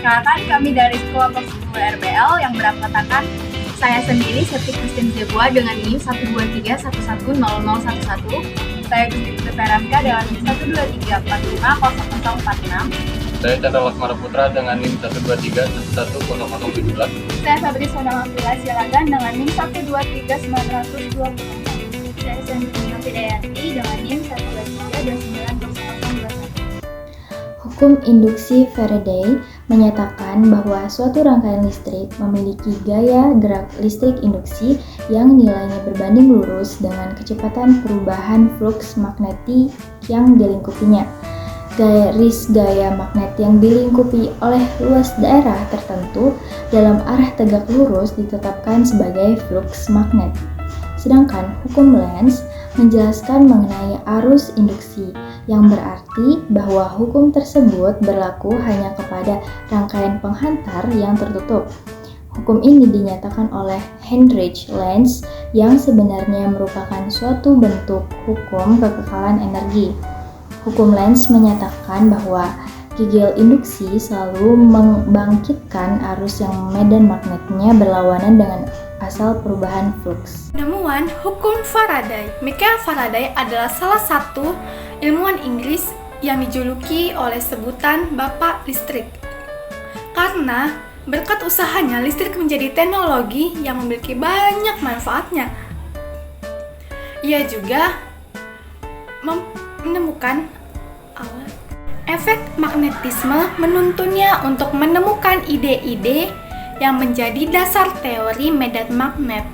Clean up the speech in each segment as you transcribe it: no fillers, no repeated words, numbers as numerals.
Perkenalkan, kami dari kelompok 10 RBL yang beranggotakan saya sendiri, Septi Christine Zebua dengan NIM 123110011. Saya Gusti Peraska dengan NIM 123450046. Saya Chandra Lakmana Putra dengan NIM 123110017. Saya Fabri Sonamapila Silagan dengan NIM 1239020. Saya Sandrina Fidayanti dengan NIM 123290021. Hukum induksi Faraday menyatakan bahwa suatu rangkaian listrik memiliki gaya gerak listrik induksi yang nilainya berbanding lurus dengan kecepatan perubahan fluks magnetik yang dilingkupinya. Garis gaya magnet yang dilingkupi oleh luas daerah tertentu dalam arah tegak lurus ditetapkan sebagai fluks magnet. Sedangkan hukum Lenz menjelaskan mengenai arus induksi, yang berarti bahwa hukum tersebut berlaku hanya kepada rangkaian penghantar yang tertutup. Hukum ini dinyatakan oleh Heinrich Lenz yang sebenarnya merupakan suatu bentuk hukum kekekalan energi. Hukum Lenz menyatakan bahwa gigil induksi selalu membangkitkan arus yang medan magnetnya berlawanan dengan asal perubahan fluks. Penemuan hukum Faraday. Michael Faraday adalah salah satu ilmuwan Inggris yang dijuluki oleh sebutan Bapak Listrik. Karena berkat usahanya, listrik menjadi teknologi yang memiliki banyak manfaatnya. Ia juga menemukan alat efek magnetisme, menuntunnya untuk menemukan ide-ide yang menjadi dasar teori medan magnet.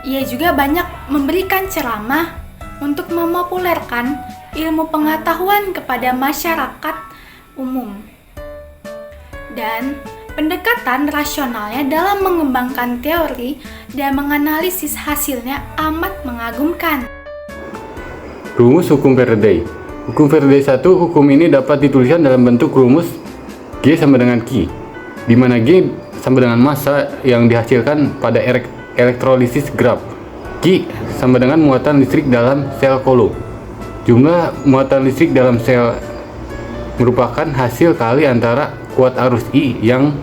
Ia juga banyak memberikan ceramah untuk memopulerkan ilmu pengetahuan kepada masyarakat umum. Dan pendekatan rasionalnya dalam mengembangkan teori dan menganalisis hasilnya amat mengagumkan. Rumus hukum Faraday. Hukum Faraday 1, hukum ini dapat dituliskan dalam bentuk rumus G sama dengan Q, di mana G sama dengan massa yang dihasilkan pada elektrolisis Graf. Q sama dengan muatan listrik dalam sel Coulomb. Jumlah muatan listrik dalam sel merupakan hasil kali antara kuat arus I yang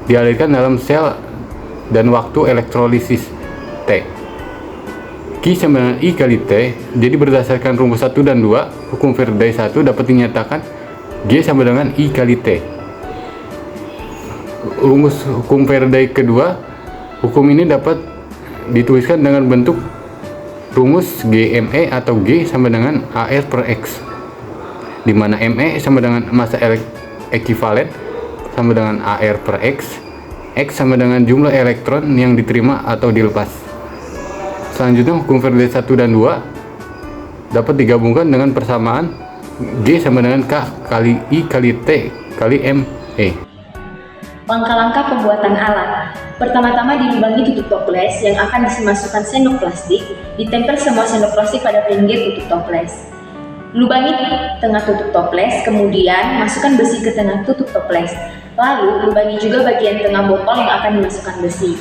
dialirkan dalam sel dan waktu elektrolisis T. Q sama dengan I kali T. Jadi berdasarkan rumus 1 dan 2, hukum Faraday 1 dapat dinyatakan G sama dengan I kali T. Rumus hukum Faraday kedua, hukum ini dapat dituliskan dengan bentuk rumus GME atau G sama dengan AR per X, di mana ME sama dengan massa ekivalen sama dengan AR per X sama dengan jumlah elektron yang diterima atau dilepas. Selanjutnya hukum Faraday 1 dan 2 dapat digabungkan dengan persamaan G sama dengan K kali I kali T kali ME. Langkah-langkah pembuatan alat. Pertama-tama dilubangi tutup toples yang akan dimasukkan sendok plastik, ditempel semua sendok plastik pada pinggir tutup toples. Lubangi tengah tutup toples, kemudian masukkan besi ke tengah tutup toples. Lalu lubangi juga bagian tengah botol yang akan dimasukkan besi.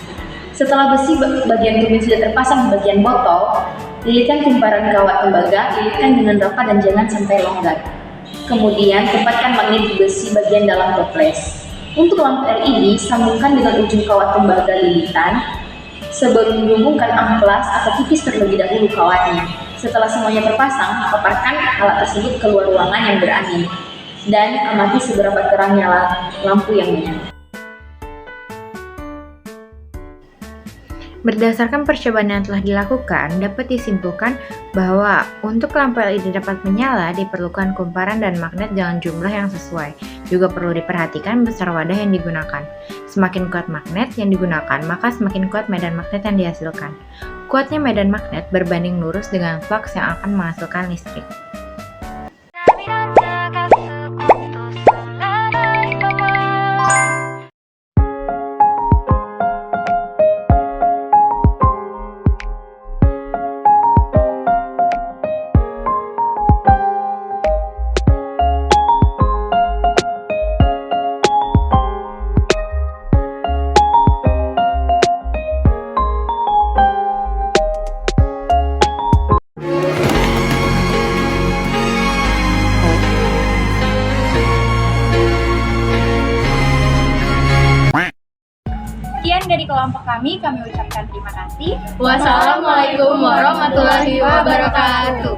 Setelah besi bagian turbin sudah terpasang di bagian botol, lilitkan kumparan kawat tembaga, lilitkan dengan rapat dan jangan sampai longgar. Kemudian tempatkan magnet di besi bagian dalam toples. Untuk lampu LED, sambungkan dengan ujung kawat tembaga lilitan. Sebelum dihubungkan amplas atau tipis terlebih dahulu kawatnya. Setelah semuanya terpasang, paparkan alat tersebut keluar ruangan yang berangin dan amati seberapa terangnya lampu yang menyala. Berdasarkan percobaan yang telah dilakukan, dapat disimpulkan bahwa untuk lampu LED dapat menyala diperlukan kumparan dan magnet dengan jumlah yang sesuai. Juga perlu diperhatikan besar wadah yang digunakan. Semakin kuat magnet yang digunakan, maka semakin kuat medan magnet yang dihasilkan. Kuatnya medan magnet berbanding lurus dengan flux yang akan menghasilkan listrik. Sekian dari kelompok kami ucapkan terima kasih. Wassalamualaikum warahmatullahi wabarakatuh.